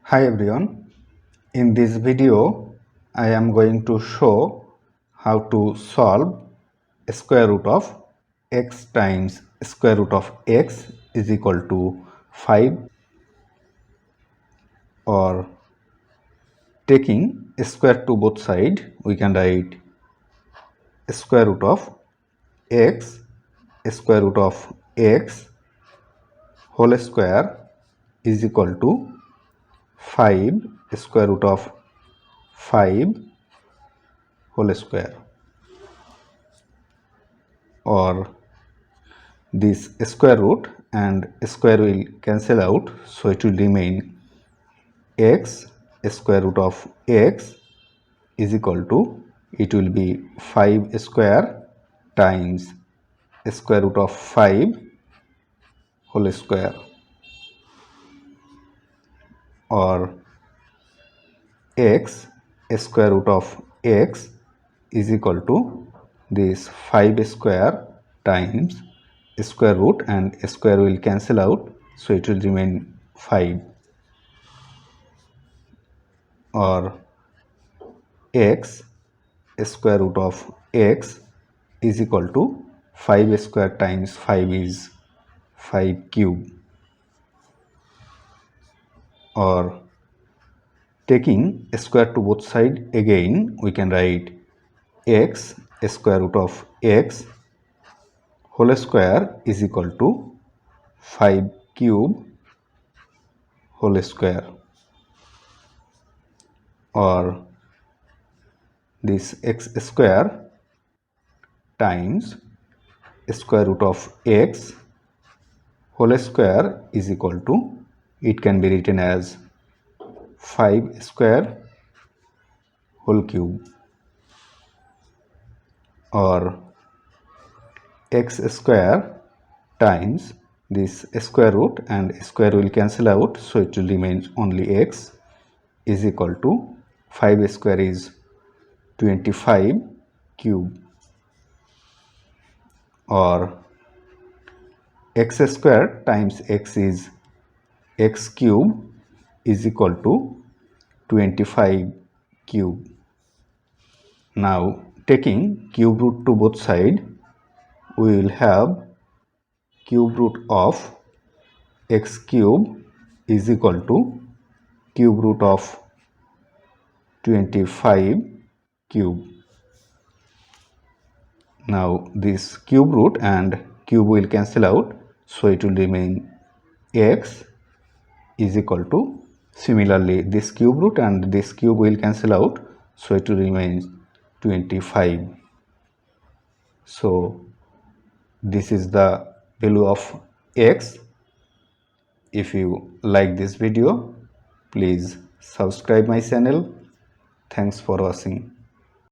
Hi everyone, in this video I am going to show how to solve square root of x times square root of x is equal to 5, or taking square to both sides we can write square root of x square root of x whole square is equal to 5 square root of 5 whole square, or this square root and square will cancel out, so it will remain x square root of x is equal to, it will be 5 square times square root of 5 whole square, or x square root of x is equal to this 5 square times square root and square will cancel out, so it will remain 5, or x square root of x is equal to 5 square times 5 is 5 cube, or taking square to both sides again we can write x square root of x whole square is equal to 5 cube whole square, or this x square times square root of x whole square is equal to, it can be written as 5 square whole cube, or x square times this square root and square will cancel out, so it will remain only x is equal to 5 square is 25 cube, or x square times x is x cube is equal to 25 cube. Now taking cube root to both sides we will have cube root of x cube is equal to cube root of 25 cube. Now this cube root and cube will cancel out, so it will remain x is equal to, similarly this cube root and this cube will cancel out, so it will remain 25. So this is the value of x. If you like this video, please subscribe my channel. Thanks for watching.